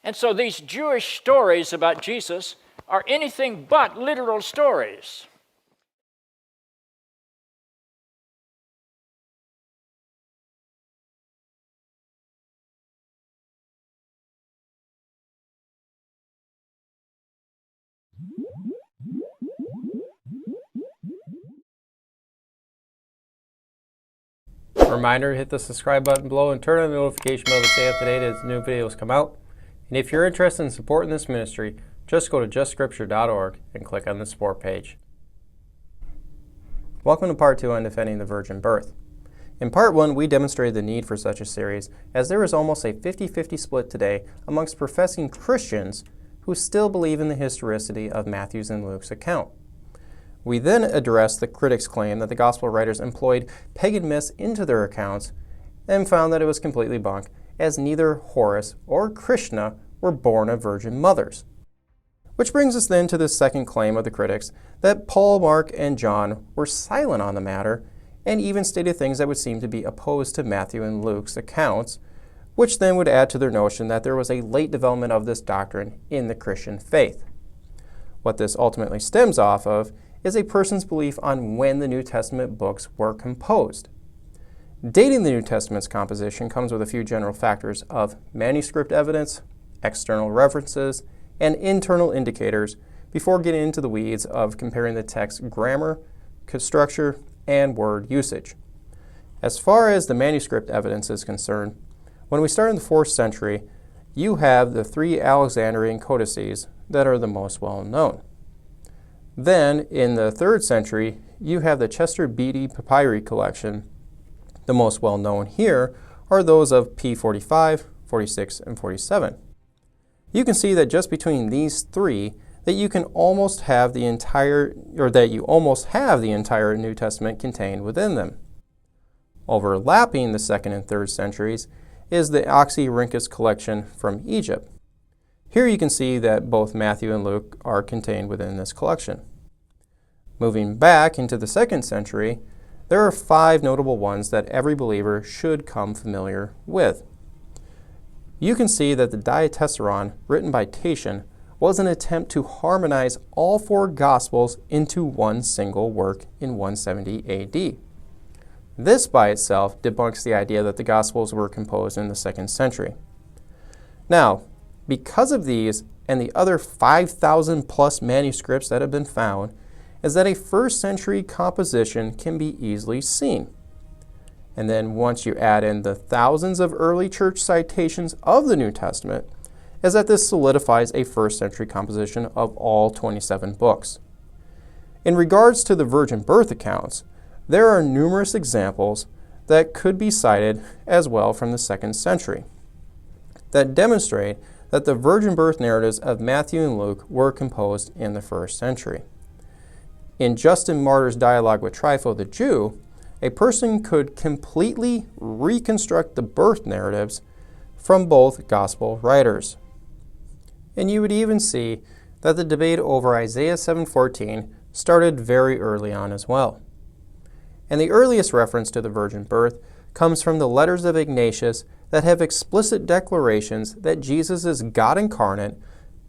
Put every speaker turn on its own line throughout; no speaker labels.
And so these Jewish stories about Jesus are anything but literal stories.
Reminder, hit the subscribe button below and turn on the notification bell to stay up to date as new videos come out. And if you're interested in supporting this ministry, just go to justscripture.org and click on the support page. Welcome to part 2 on defending the virgin birth. In part 1, we demonstrated the need for such a series, as there is almost a 50-50 split today amongst professing Christians who still believe in the historicity of Matthew's and Luke's account. We then addressed the critics' claim that the gospel writers employed pagan myths into their accounts and found that it was completely bunk, as neither Horus or Krishna were born of virgin mothers. Which brings us then to the second claim of the critics, that Paul, Mark, and John were silent on the matter and even stated things that would seem to be opposed to Matthew and Luke's accounts, which then would add to their notion that there was a late development of this doctrine in the Christian faith. What this ultimately stems off of is a person's belief on when the New Testament books were composed. Dating the New Testament's composition comes with a few general factors of manuscript evidence, external references, and internal indicators before getting into the weeds of comparing the text's grammar, structure, and word usage. As far as the manuscript evidence is concerned, when we start in the 4th century, you have the 3 Alexandrian codices that are the most well known. Then, in the 3rd century, you have the Chester Beatty Papyri collection. The most well-known here are those of P45, 46, and 47. You can see that just between these 3, that you almost have the entire New Testament contained within them. Overlapping the 2nd and 3rd centuries is the Oxyrhynchus collection from Egypt. Here you can see that both Matthew and Luke are contained within this collection. Moving back into the 2nd century, there are 5 notable ones that every believer should come familiar with. You can see that the Diatessaron, written by Tatian, was an attempt to harmonize all 4 Gospels into one single work in 170 AD. This by itself debunks the idea that the Gospels were composed in the 2nd century. Now, because of these and the other 5,000 plus manuscripts that have been found, is that a 1st century composition can be easily seen. And then once you add in the thousands of early church citations of the New Testament, is that this solidifies a 1st century composition of all 27 books. In regards to the virgin birth accounts, there are numerous examples that could be cited as well from the 2nd century that demonstrate that the virgin birth narratives of Matthew and Luke were composed in the 1st century. In Justin Martyr's dialogue with Trypho the Jew, a person could completely reconstruct the birth narratives from both gospel writers. And you would even see that the debate over Isaiah 7:14 started very early on as well. And the earliest reference to the virgin birth comes from the letters of Ignatius that have explicit declarations that Jesus is God incarnate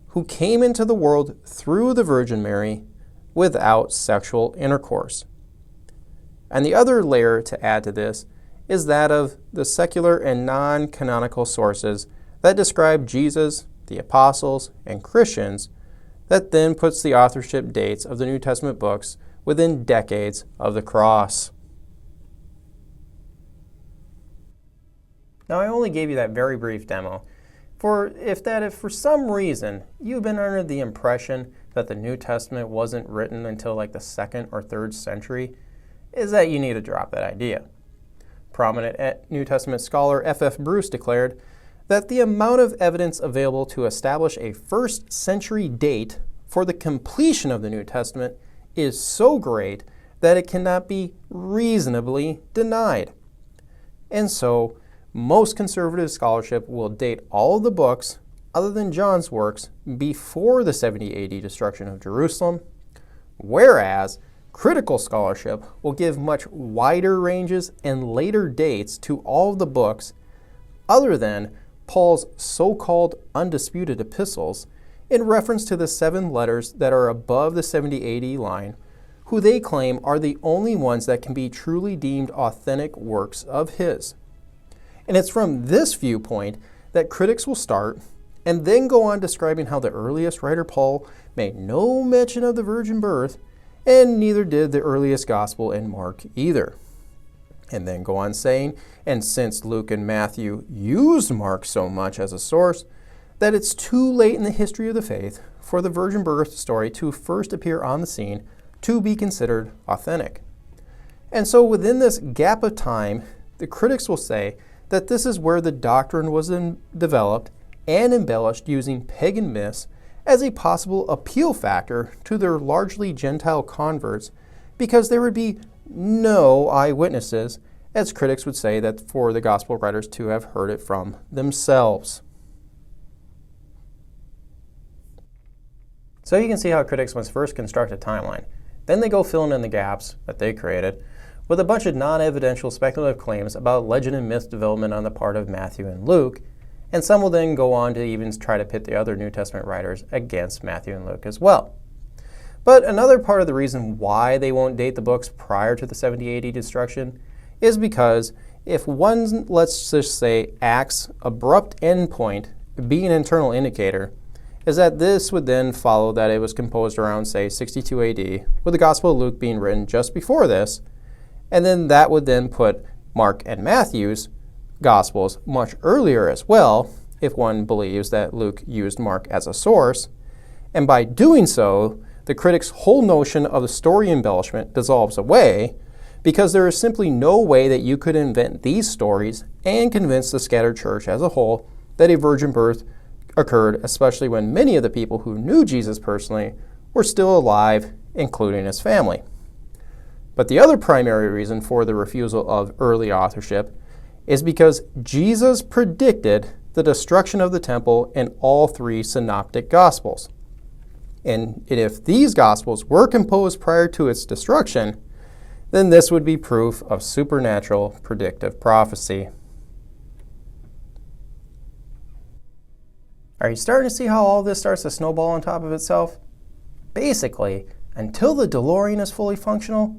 who came into the world through the Virgin Mary without sexual intercourse. And the other layer to add to this is that of the secular and non-canonical sources that describe Jesus, the apostles, and Christians, that then puts the authorship dates of the New Testament books within decades of the cross. Now, I only gave you that very brief demo if for some reason you've been under the impression that the New Testament wasn't written until like the 2nd or 3rd century, is that you need to drop that idea. Prominent New Testament scholar F.F. Bruce declared that the amount of evidence available to establish a 1st century date for the completion of the New Testament is so great that it cannot be reasonably denied. And so, most conservative scholarship will date all of the books, other than John's works, before the 70 AD destruction of Jerusalem, whereas critical scholarship will give much wider ranges and later dates to all of the books, other than Paul's so-called undisputed epistles in reference to the 7 letters that are above the 70 AD line, who they claim are the only ones that can be truly deemed authentic works of his. And it's from this viewpoint that critics will start and then go on describing how the earliest writer Paul made no mention of the virgin birth, and neither did the earliest gospel in Mark either. And then go on saying, and since Luke and Matthew used Mark so much as a source, that it's too late in the history of the faith for the virgin birth story to first appear on the scene to be considered authentic. And so within this gap of time, the critics will say that this is where the doctrine was developed and embellished using pagan myths as a possible appeal factor to their largely Gentile converts, because there would be no eyewitnesses, as critics would say, that for the gospel writers to have heard it from themselves. So you can see how critics must first construct a timeline. Then they go filling in the gaps that they created with a bunch of non-evidential speculative claims about legend and myth development on the part of Matthew and Luke, and some will then go on to even try to pit the other New Testament writers against Matthew and Luke as well. But another part of the reason why they won't date the books prior to the 70 AD destruction is because if one, let's just say, Acts' abrupt endpoint be an internal indicator, is that this would then follow that it was composed around, say, 62 AD, with the Gospel of Luke being written just before this, and then that would then put Mark and Matthew's Gospels much earlier as well, if one believes that Luke used Mark as a source. And by doing so, the critics' whole notion of the story embellishment dissolves away, because there is simply no way that you could invent these stories and convince the scattered church as a whole that a virgin birth occurred, especially when many of the people who knew Jesus personally were still alive, including his family. But the other primary reason for the refusal of early authorship is because Jesus predicted the destruction of the temple in all 3 synoptic gospels. And if these gospels were composed prior to its destruction, then this would be proof of supernatural predictive prophecy. Are you starting to see how all this starts to snowball on top of itself? Basically, until the DeLorean is fully functional,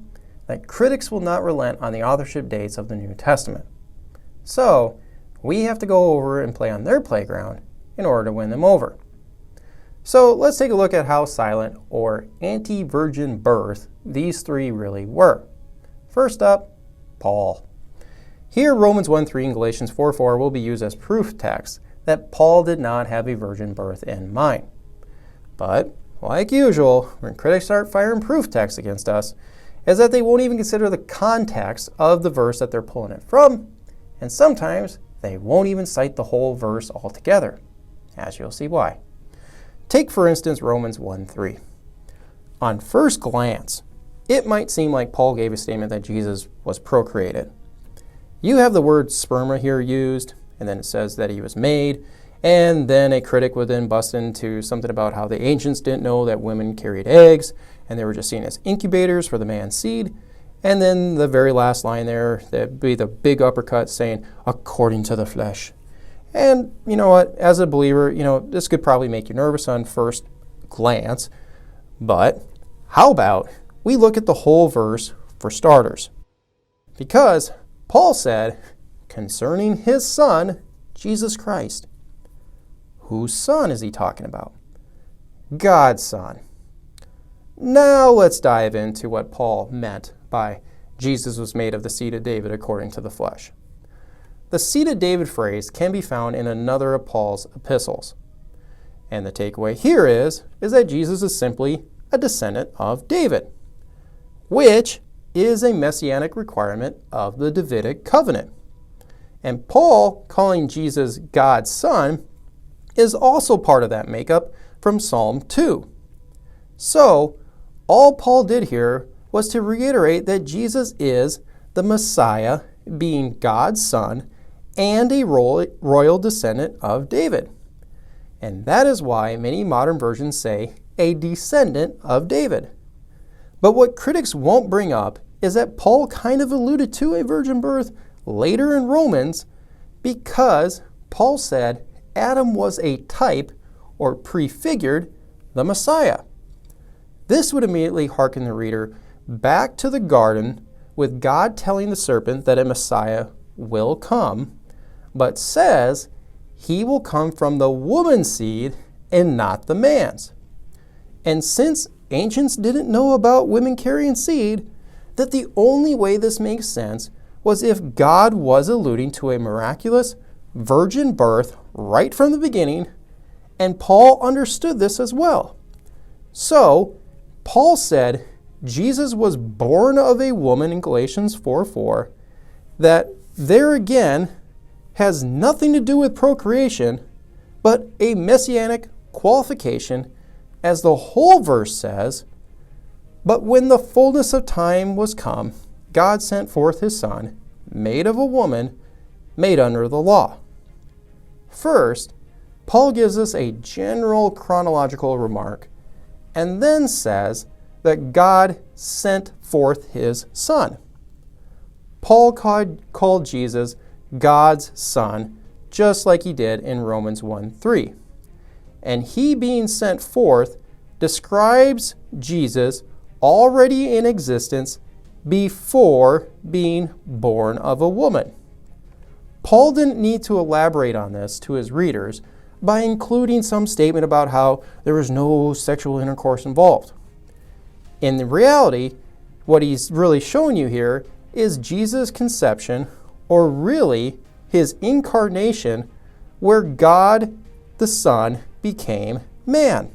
that critics will not relent on the authorship dates of the New Testament. So, we have to go over and play on their playground in order to win them over. So, let's take a look at how silent or anti-virgin birth these 3 really were. First up, Paul. Here, Romans 1:3 and Galatians 4:4 will be used as proof texts that Paul did not have a virgin birth in mind. But, like usual, when critics start firing proof texts against us, is that they won't even consider the context of the verse that they're pulling it from, and sometimes they won't even cite the whole verse altogether, as you'll see why. Take, for instance, Romans 1:3. On first glance, it might seem like Paul gave a statement that Jesus was procreated. You have the word sperma here used, and then it says that he was made, and then a critic would then bust into something about how the ancients didn't know that women carried eggs, and they were just seen as incubators for the man's seed. And then the very last line there, that'd be the big uppercut saying, according to the flesh. And you know what, as a believer, this could probably make you nervous on first glance, but how about we look at the whole verse for starters? Because Paul said, concerning his son, Jesus Christ. Whose son is he talking about? God's son. Now let's dive into what Paul meant by Jesus was made of the seed of David according to the flesh. The seed of David phrase can be found in another of Paul's epistles. And the takeaway here is that Jesus is simply a descendant of David, which is a messianic requirement of the Davidic covenant. And Paul calling Jesus God's son is also part of that makeup from Psalm 2. So, all Paul did here was to reiterate that Jesus is the Messiah, being God's son, and a royal descendant of David. And that is why many modern versions say a descendant of David. But what critics won't bring up is that Paul kind of alluded to a virgin birth later in Romans, because Paul said Adam was a type or prefigured the Messiah. This would immediately hearken the reader back to the garden with God telling the serpent that a Messiah will come, but says he will come from the woman's seed and not the man's. And since ancients didn't know about women carrying seed, that the only way this makes sense was if God was alluding to a miraculous virgin birth right from the beginning, and Paul understood this as well. So, Paul said Jesus was born of a woman in Galatians 4:4, that there again has nothing to do with procreation, but a messianic qualification, as the whole verse says, "But when the fullness of time was come, God sent forth his Son, made of a woman, made under the law." First, Paul gives us a general chronological remark, and then says that God sent forth his Son. Paul called Jesus God's Son, just like he did in Romans 1:3. And he being sent forth describes Jesus already in existence before being born of a woman. Paul didn't need to elaborate on this to his readers by including some statement about how there was no sexual intercourse involved. In reality, what he's really showing you here is Jesus' conception, or really his incarnation, where God the Son became man.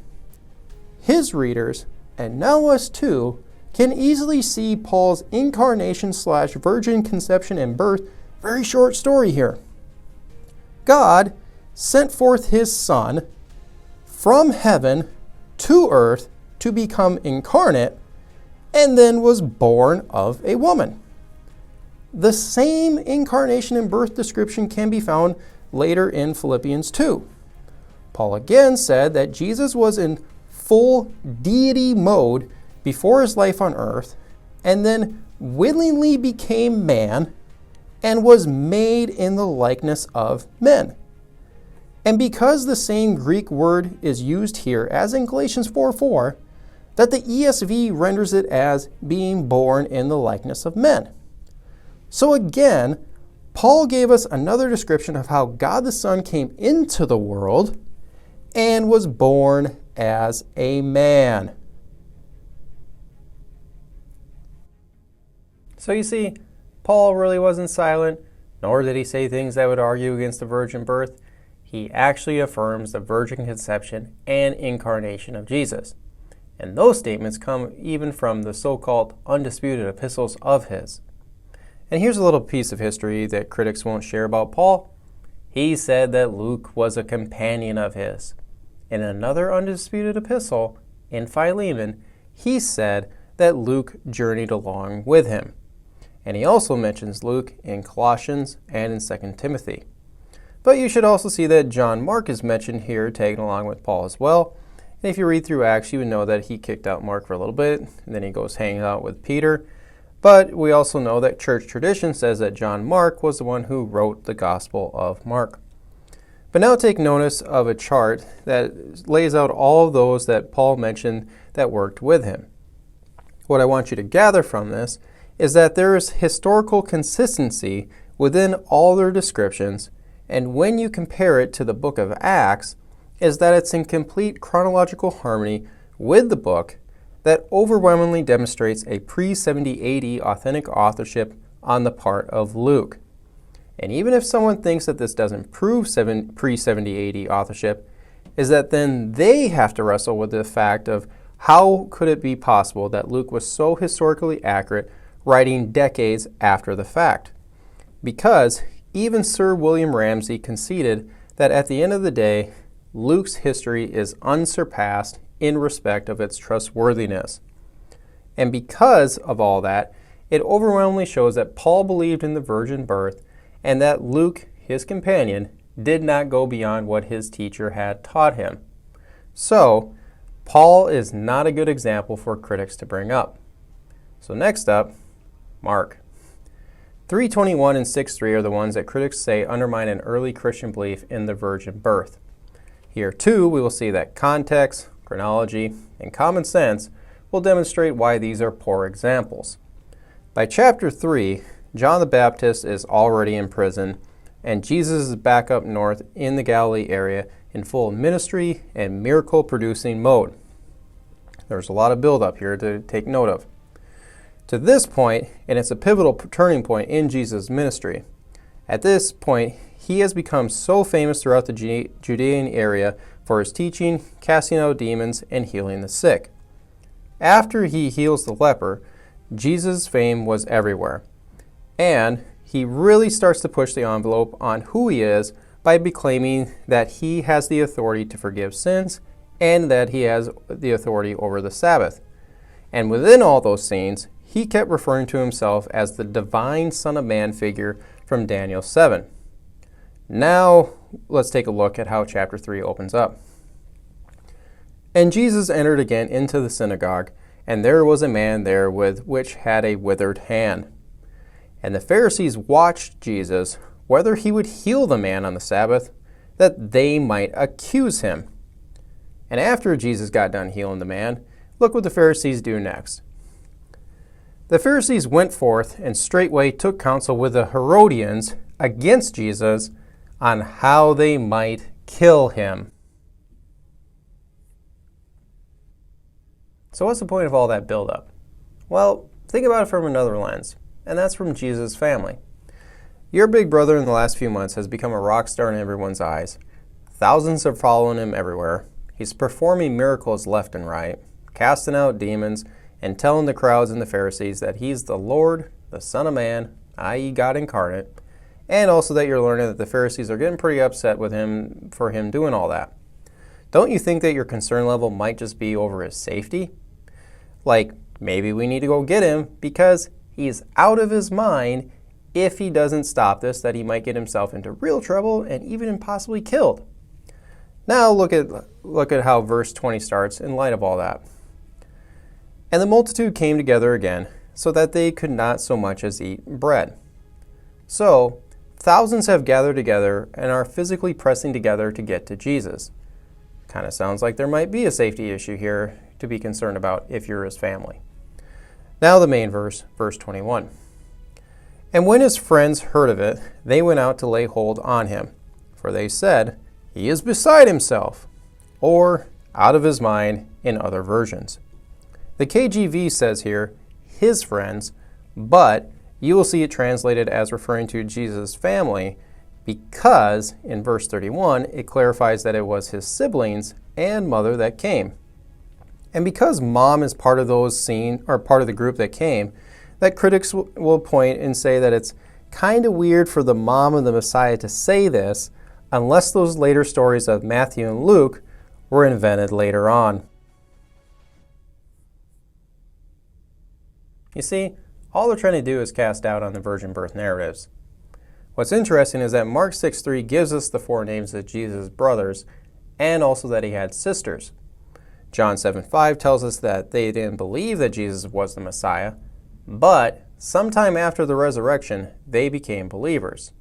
His readers, and now us too, can easily see Paul's incarnation/virgin conception and birth very short story here. God sent forth his Son from heaven to earth to become incarnate, and then was born of a woman. The same incarnation and birth description can be found later in Philippians 2. Paul again said that Jesus was in full deity mode before his life on earth, and then willingly became man and was made in the likeness of men. And because the same Greek word is used here as in Galatians 4:4, that the ESV renders it as being born in the likeness of men. So again, Paul gave us another description of how God the Son came into the world and was born as a man. So you see, Paul really wasn't silent, nor did he say things that would argue against the virgin birth. He actually affirms the virgin conception and incarnation of Jesus. And those statements come even from the so-called undisputed epistles of his. And here's a little piece of history that critics won't share about Paul. He said that Luke was a companion of his. In another undisputed epistle, in Philemon, he said that Luke journeyed along with him. And he also mentions Luke in Colossians and in 2 Timothy. But you should also see that John Mark is mentioned here, tagging along with Paul as well. And if you read through Acts, you would know that he kicked out Mark for a little bit, and then he goes hanging out with Peter. But we also know that church tradition says that John Mark was the one who wrote the Gospel of Mark. But now take notice of a chart that lays out all of those that Paul mentioned that worked with him. What I want you to gather from this is that there is historical consistency within all their descriptions, and when you compare it to the book of Acts, is that it's in complete chronological harmony with the book that overwhelmingly demonstrates a pre-70 AD authentic authorship on the part of Luke. And even if someone thinks that this doesn't prove pre-70 AD authorship, is that then they have to wrestle with the fact of how could it be possible that Luke was so historically accurate, writing decades after the fact? Because even Sir William Ramsay conceded that at the end of the day, Luke's history is unsurpassed in respect of its trustworthiness. And because of all that, it overwhelmingly shows that Paul believed in the virgin birth and that Luke, his companion, did not go beyond what his teacher had taught him. So, Paul is not a good example for critics to bring up. So next up, Mark. 3:21 and 6:3 are the ones that critics say undermine an early Christian belief in the virgin birth. Here, too, we will see that context, chronology, and common sense will demonstrate why these are poor examples. By chapter 3, John the Baptist is already in prison, and Jesus is back up north in the Galilee area in full ministry and miracle-producing mode. There's a lot of build-up here to take note of. To this point, and it's a pivotal turning point in Jesus' ministry. At this point, he has become so famous throughout the Judean area for his teaching, casting out demons, and healing the sick. After he heals the leper, Jesus' fame was everywhere. And he really starts to push the envelope on who he is by proclaiming that he has the authority to forgive sins and that he has the authority over the Sabbath. And within all those scenes, he kept referring to himself as the divine Son of Man figure from Daniel 7. Now, let's take a look at how chapter 3 opens up. And Jesus entered again into the synagogue, and there was a man there with which had a withered hand. And the Pharisees watched Jesus, whether he would heal the man on the Sabbath, that they might accuse him. And after Jesus got done healing the man, look what the Pharisees do next. The Pharisees went forth and straightway took counsel with the Herodians against Jesus on how they might kill him. So what's the point of all that buildup? Well, think about it from another lens, and that's from Jesus' family. Your big brother in the last few months has become a rock star in everyone's eyes. Thousands are following him everywhere. He's performing miracles left and right, casting out demons, and telling the crowds and the Pharisees that he's the Lord, the Son of Man, i.e. God incarnate, and also that you're learning that the Pharisees are getting pretty upset with him for him doing all that. Don't you think that your concern level might just be over his safety? Like, maybe we need to go get him because he's out of his mind if he doesn't stop this, that he might get himself into real trouble and even possibly killed. Now look at how verse 20 starts in light of all that. And the multitude came together again, so that they could not so much as eat bread. So, thousands have gathered together and are physically pressing together to get to Jesus. Kind of sounds like there might be a safety issue here to be concerned about if you're his family. Now the main verse, verse 21. And when his friends heard of it, they went out to lay hold on him. For they said, he is beside himself, or out of his mind in other versions. The KJV says here, his friends, but you will see it translated as referring to Jesus' family because in verse 31 it clarifies that it was his siblings and mother that came. And because mom is part of part of the group that came, that critics will point and say that it's kind of weird for the mom of the Messiah to say this unless those later stories of Matthew and Luke were invented later on. You see, all they're trying to do is cast doubt on the virgin birth narratives. What's interesting is that Mark 6:3 gives us the four names of Jesus' brothers and also that he had sisters. John 7:5 tells us that they didn't believe that Jesus was the Messiah, but sometime after the resurrection, they became believers.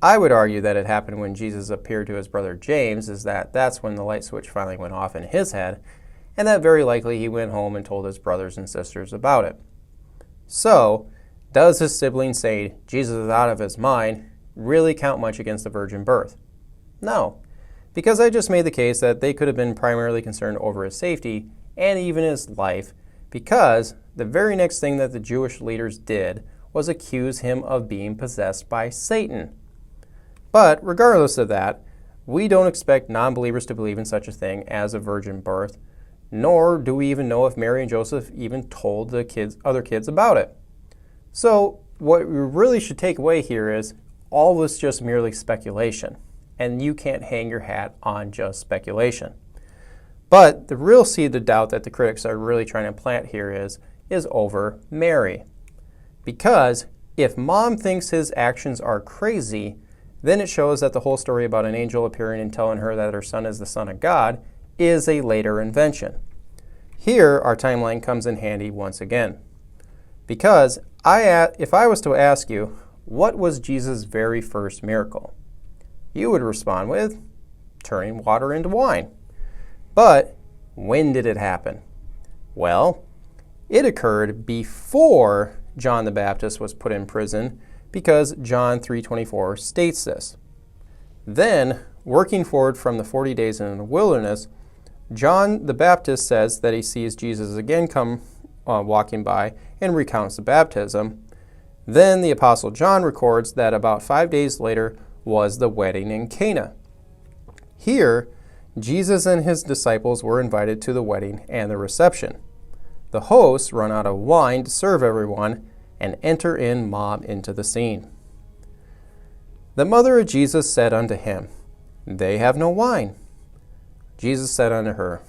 I would argue that it happened when Jesus appeared to his brother James, that's when the light switch finally went off in his head, and that very likely he went home and told his brothers and sisters about it. So, does his sibling say Jesus is out of his mind really count much against the virgin birth? No, because I just made the case that they could have been primarily concerned over his safety and even his life, because the very next thing that the Jewish leaders did was accuse him of being possessed by Satan. But regardless of that, we don't expect non-believers to believe in such a thing as a virgin birth, nor do we even know if Mary and Joseph even told the other kids about it. So what we really should take away here is all this just merely speculation, and you can't hang your hat on just speculation. But the real seed of doubt that the critics are really trying to plant here is over Mary. Because if mom thinks his actions are crazy, then it shows that the whole story about an angel appearing and telling her that her son is the Son of God is a later invention. Here, our timeline comes in handy once again. Because if I was to ask you, what was Jesus' very first miracle? You would respond with turning water into wine. But when did it happen? Well, it occurred before John the Baptist was put in prison because John 3:24 states this. Then, working forward from the 40 days in the wilderness, John the Baptist says that he sees Jesus again come walking by and recounts the baptism. Then the Apostle John records that about 5 days later was the wedding in Cana. Here, Jesus and his disciples were invited to the wedding and the reception. The hosts run out of wine to serve everyone and enter in Mom into the scene. The mother of Jesus said unto him, They have no wine. Jesus said unto her,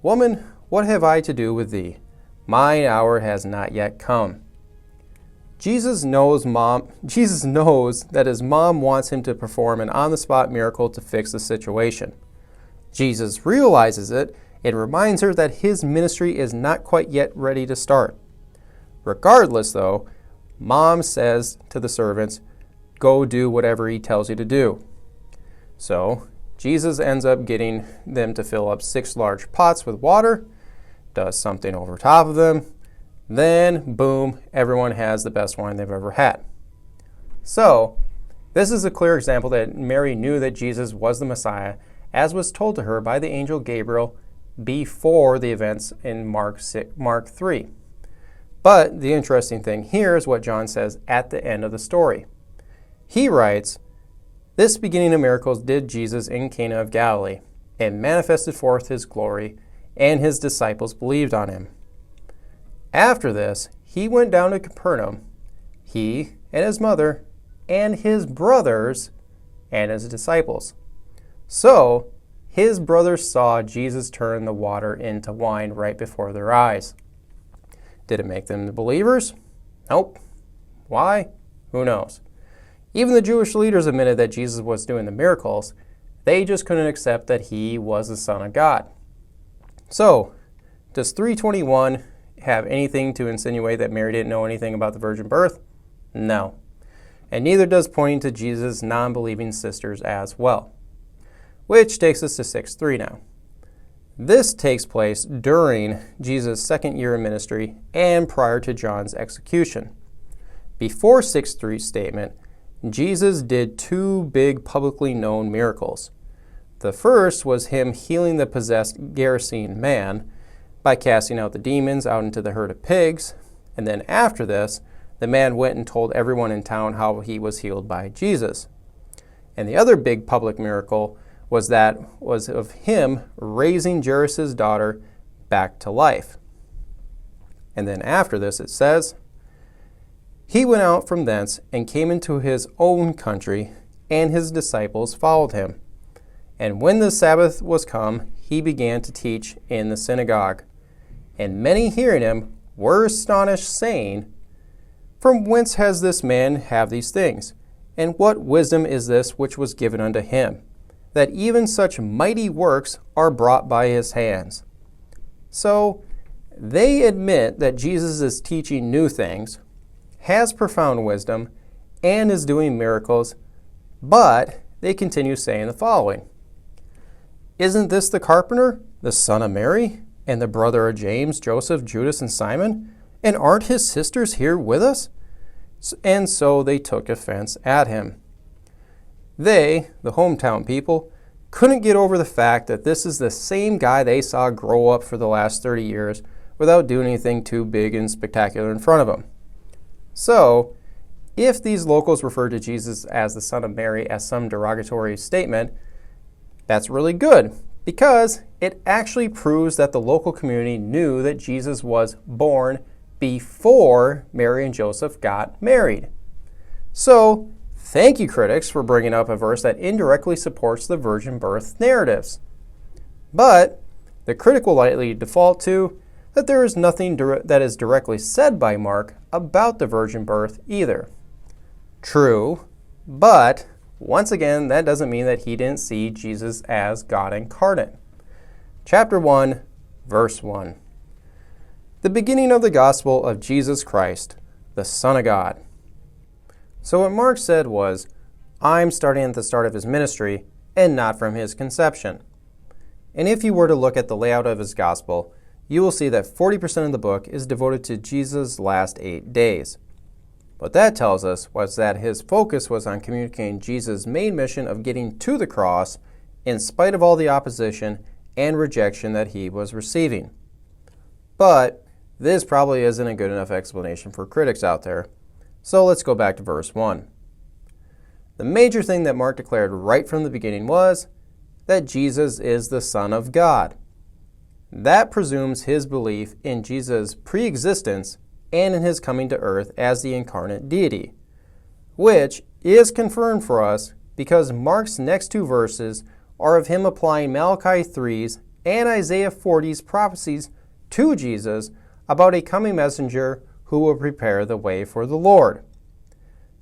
Woman, what have I to do with thee? Mine hour has not yet come. Jesus knows that his mom wants him to perform an on-the-spot miracle to fix the situation. Jesus realizes it and reminds her that his ministry is not quite yet ready to start. Regardless, though, Mom says to the servants, Go do whatever he tells you to do. So, Jesus ends up getting them to fill up 6 large pots with water, does something over top of them, then, boom, everyone has the best wine they've ever had. So, this is a clear example that Mary knew that Jesus was the Messiah, as was told to her by the angel Gabriel before the events in Mark 3. But the interesting thing here is what John says at the end of the story. He writes, This beginning of miracles did Jesus in Cana of Galilee, and manifested forth his glory, and his disciples believed on him. After this, he went down to Capernaum, he and his mother, and his brothers, and his disciples. So, his brothers saw Jesus turn the water into wine right before their eyes. Did it make them the believers? Nope. Why? Who knows? Even the Jewish leaders admitted that Jesus was doing the miracles. They just couldn't accept that he was the Son of God. So, does 3:21 have anything to insinuate that Mary didn't know anything about the virgin birth? No. And neither does pointing to Jesus' non-believing sisters as well. Which takes us to 6:3 now. This takes place during Jesus' second year of ministry and prior to John's execution. Before 6:3's statement, Jesus did 2 big publicly known miracles. The first was him healing the possessed Gerasene man by casting out the demons out into the herd of pigs, and then after this, the man went and told everyone in town how he was healed by Jesus. And the other big public miracle was of him raising Jairus' daughter back to life. And then after this it says, He went out from thence and came into his own country, and his disciples followed him. And when the Sabbath was come, he began to teach in the synagogue. And many hearing him were astonished, saying, From whence has this man have these things? And what wisdom is this which was given unto him, that even such mighty works are brought by his hands? So, they admit that Jesus is teaching new things, has profound wisdom, and is doing miracles, but they continue saying the following. Isn't this the carpenter, the son of Mary, and the brother of James, Joseph, Judas, and Simon? And aren't his sisters here with us? And so they took offense at him. They, the hometown people, couldn't get over the fact that this is the same guy they saw grow up for the last 30 years without doing anything too big and spectacular in front of him. So, if these locals refer to Jesus as the son of Mary as some derogatory statement, that's really good, because it actually proves that the local community knew that Jesus was born before Mary and Joseph got married. So, thank you, critics, for bringing up a verse that indirectly supports the virgin birth narratives. But the critic will likely default to that there is nothing that is directly said by Mark about the virgin birth either. True, but once again, that doesn't mean that he didn't see Jesus as God incarnate. Chapter 1, verse 1. The beginning of the gospel of Jesus Christ, the Son of God. So what Mark said was, I'm starting at the start of his ministry and not from his conception. And if you were to look at the layout of his gospel, you will see that 40% of the book is devoted to Jesus' last 8 days. What that tells us was that his focus was on communicating Jesus' main mission of getting to the cross in spite of all the opposition and rejection that he was receiving. But this probably isn't a good enough explanation for critics out there. So let's go back to verse 1. The major thing that Mark declared right from the beginning was that Jesus is the Son of God. That presumes his belief in Jesus' pre-existence and in his coming to earth as the incarnate deity, which is confirmed for us because Mark's next 2 verses are of him applying Malachi 3's and Isaiah 40's prophecies to Jesus about a coming messenger who will prepare the way for the Lord.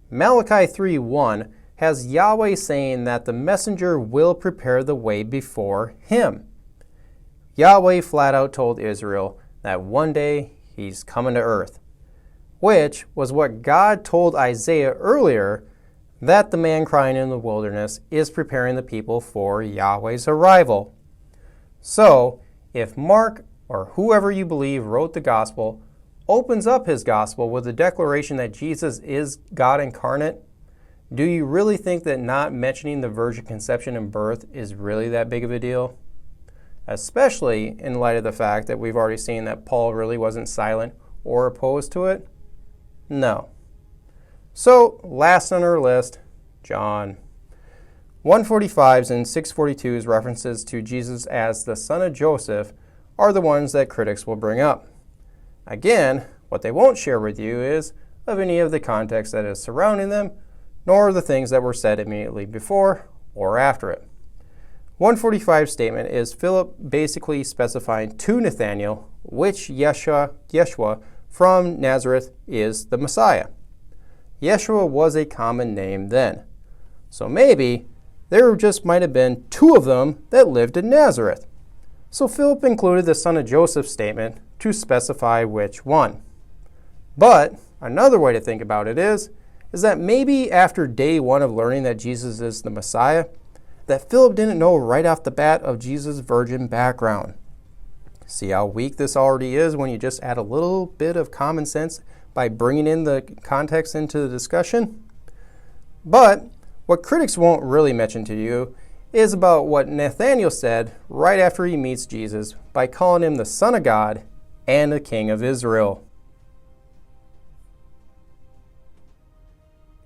Malachi 3:1 has Yahweh saying that the messenger will prepare the way before him. Yahweh flat out told Israel that one day he's coming to earth, which was what God told Isaiah earlier, that the man crying in the wilderness is preparing the people for Yahweh's arrival. So, if Mark, or whoever you believe wrote the gospel, opens up his gospel with the declaration that Jesus is God incarnate, do you really think that not mentioning the virgin conception and birth is really that big of a deal? Especially in light of the fact that we've already seen that Paul really wasn't silent or opposed to it? No. So, last on our list, John. 145's and 642's references to Jesus as the son of Joseph are the ones that critics will bring up. Again, what they won't share with you is of any of the context that is surrounding them, nor the things that were said immediately before or after it. 145's statement is Philip basically specifying to Nathanael which Yeshua from Nazareth is the Messiah. Yeshua was a common name then. So maybe there just might have been 2 of them that lived in Nazareth. So Philip included the son of Joseph statement to specify which one. But another way to think about it is that maybe after day 1 of learning that Jesus is the Messiah, that Philip didn't know right off the bat of Jesus' virgin background. See how weak this already is when you just add a little bit of common sense by bringing in the context into the discussion? But what critics won't really mention to you is about what Nathanael said right after he meets Jesus by calling him the Son of God and the King of Israel.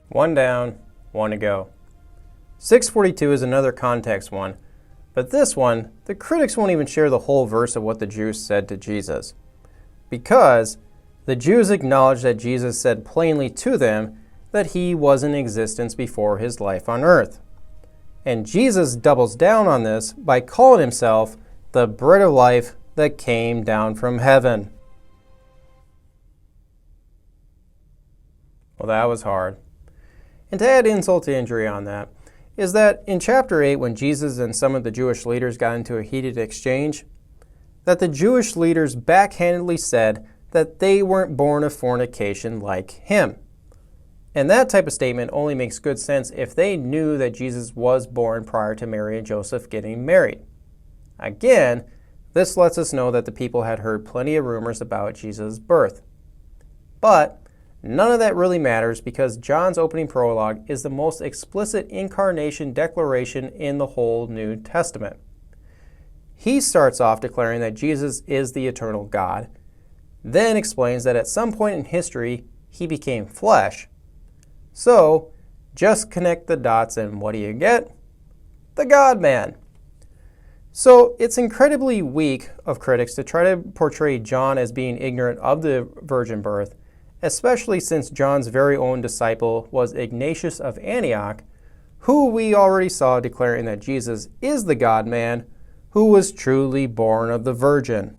1 down, 1 to go. 642 is another context one, but this one, the critics won't even share the whole verse of what the Jews said to Jesus, because the Jews acknowledge that Jesus said plainly to them that he was in existence before his life on earth. And Jesus doubles down on this by calling himself the bread of life that came down from heaven. Well, that was hard. And to add insult to injury on that, is that in chapter 8, when Jesus and some of the Jewish leaders got into a heated exchange, that the Jewish leaders backhandedly said that they weren't born of fornication like him. And that type of statement only makes good sense if they knew that Jesus was born prior to Mary and Joseph getting married. Again, this lets us know that the people had heard plenty of rumors about Jesus' birth. But none of that really matters because John's opening prologue is the most explicit incarnation declaration in the whole New Testament. He starts off declaring that Jesus is the eternal God, then explains that at some point in history, he became flesh. So, just connect the dots and what do you get? The God-man. So, it's incredibly weak of critics to try to portray John as being ignorant of the virgin birth, especially since John's very own disciple was Ignatius of Antioch, who we already saw declaring that Jesus is the God-man who was truly born of the Virgin.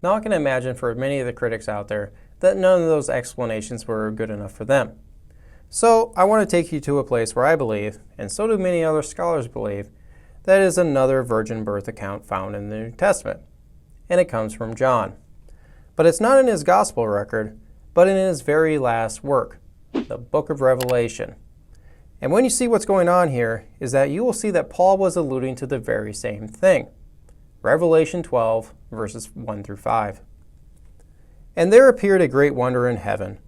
Now I can imagine for many of the critics out there that none of those explanations were good enough for them. So I want to take you to a place where I believe, and so do many other scholars believe, that is another virgin birth account found in the New Testament. And it comes from John. But it's not in his gospel record, but in his very last work, the book of Revelation. And when you see what's going on here is that you will see that Paul was alluding to the very same thing. Revelation 12, verses 1 through 5. And there appeared a great wonder in heaven,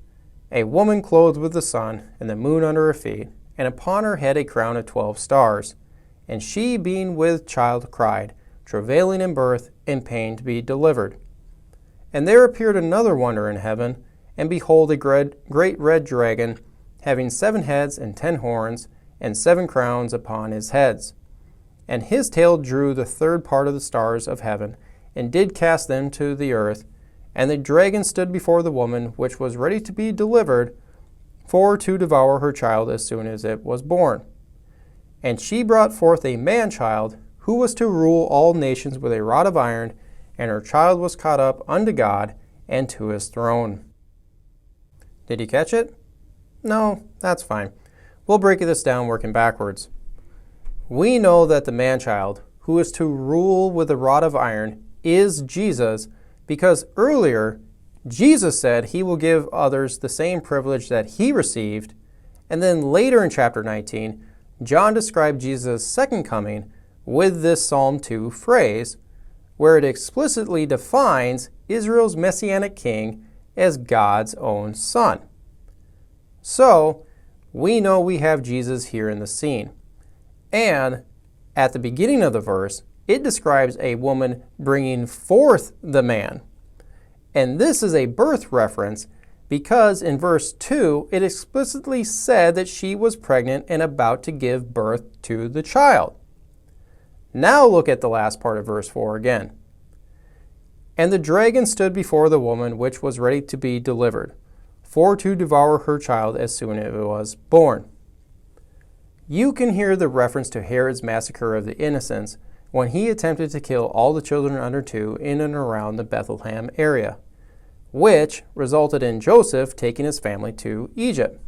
a woman clothed with the sun and the moon under her feet, and upon her head a crown of 12 stars. And she, being with child, cried, travailing in birth, and pain to be delivered. And there appeared another wonder in heaven, and behold, a great red dragon, having 7 heads and 10 horns, and 7 crowns upon his heads. And his tail drew the third part of the stars of heaven, and did cast them to the earth. And the dragon stood before the woman, which was ready to be delivered, for to devour her child as soon as it was born. And she brought forth a man-child, who was to rule all nations with a rod of iron, and her child was caught up unto God and to his throne. Did you catch it? No, that's fine. We'll break this down working backwards. We know that the man-child, who is to rule with a rod of iron, is Jesus, because earlier, Jesus said he will give others the same privilege that he received, and then later in chapter 19, John described Jesus' second coming with this Psalm 2 phrase, where it explicitly defines Israel's messianic king as God's own son. So, we know we have Jesus here in the scene. And at the beginning of the verse, it describes a woman bringing forth the man. And this is a birth reference because in verse 2, it explicitly said that she was pregnant and about to give birth to the child. Now look at the last part of verse 4 again. And the dragon stood before the woman which was ready to be delivered, for to devour her child as soon as it was born. You can hear the reference to Herod's massacre of the innocents when he attempted to kill all the children under 2 in and around the Bethlehem area, which resulted in Joseph taking his family to Egypt.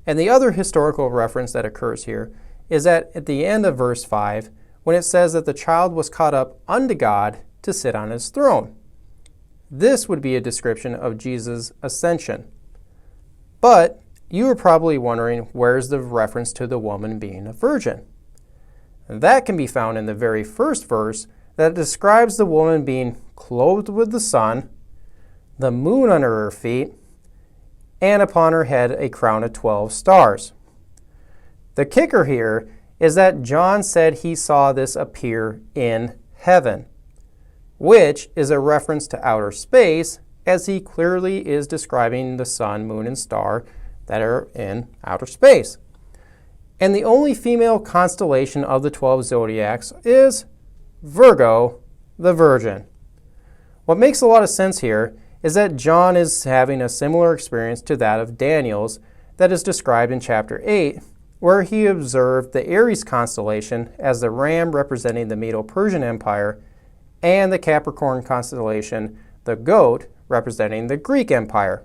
And the other historical reference that occurs here is that at the end of verse 5, when it says that the child was caught up unto God to sit on his throne. This would be a description of Jesus' ascension. But you are probably wondering, where's the reference to the woman being a virgin? That can be found in the very first verse that describes the woman being clothed with the sun, the moon under her feet, and upon her head a crown of 12 stars. The kicker here is that John said he saw this appear in heaven, which is a reference to outer space, as he clearly is describing the sun, moon, and star that are in outer space. And the only female constellation of the 12 zodiacs is Virgo, the Virgin. What makes a lot of sense here is that John is having a similar experience to that of Daniel's that is described in chapter 8, where he observed the Aries constellation as the ram representing the Medo-Persian Empire and the Capricorn constellation, the goat, representing the Greek Empire.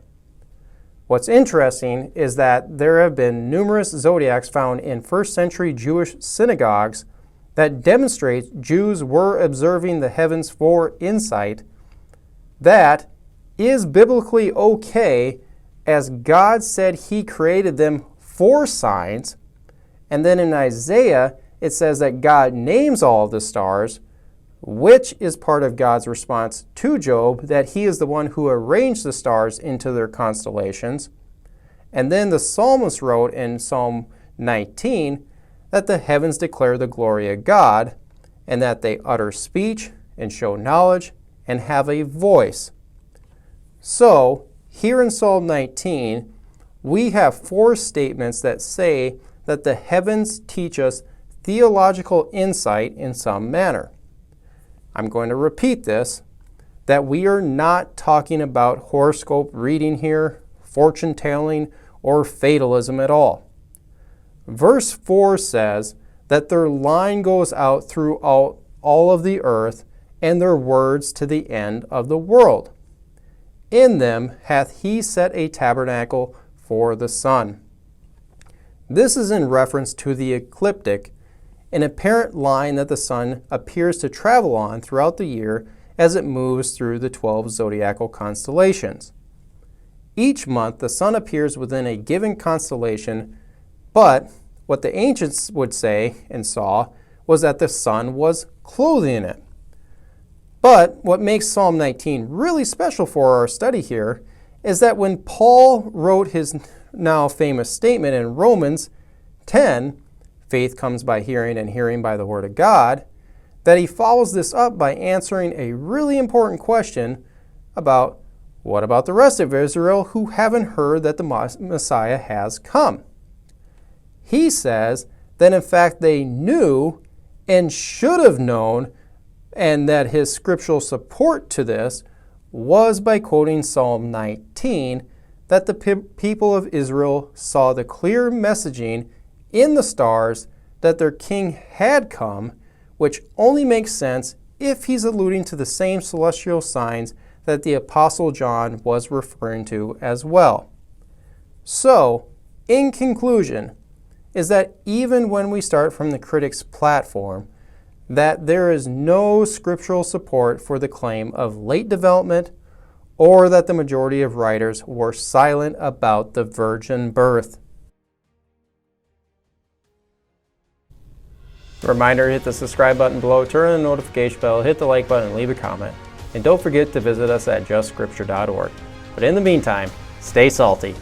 What's interesting is that there have been numerous zodiacs found in first century Jewish synagogues that demonstrate Jews were observing the heavens for insight that is biblically okay, as God said he created them for signs. And then in Isaiah, it says that God names all of the stars, which is part of God's response to Job, that he is the one who arranged the stars into their constellations. And then the psalmist wrote in Psalm 19 that the heavens declare the glory of God, and that they utter speech and show knowledge and have a voice. So, here in Psalm 19, we have 4 statements that say that the heavens teach us theological insight in some manner. I'm going to repeat this, that we are not talking about horoscope reading here, fortune telling, or fatalism at all. Verse 4 says that their line goes out throughout all of the earth, and their words to the end of the world. In them hath he set a tabernacle for the sun. This is in reference to the ecliptic, an apparent line that the sun appears to travel on throughout the year as it moves through the 12 zodiacal constellations. Each month, the sun appears within a given constellation, but what the ancients would say and saw was that the sun was clothing it. But what makes Psalm 19 really special for our study here is that when Paul wrote his now famous statement in Romans 10, faith comes by hearing and hearing by the word of God, that he follows this up by answering a really important question about what about the rest of Israel who haven't heard that the Messiah has come? He says that in fact they knew and should have known, and that his scriptural support to this was by quoting Psalm 19, that the people of Israel saw the clear messaging in the stars that their king had come, which only makes sense if he's alluding to the same celestial signs that the Apostle John was referring to as well. So, in conclusion, is that even when we start from the critic's platform, that there is no scriptural support for the claim of late development or that the majority of writers were silent about the virgin birth. Reminder, hit the subscribe button below, turn on the notification bell, hit the like button, and leave a comment. And don't forget to visit us at justscripture.org. But in the meantime, stay salty.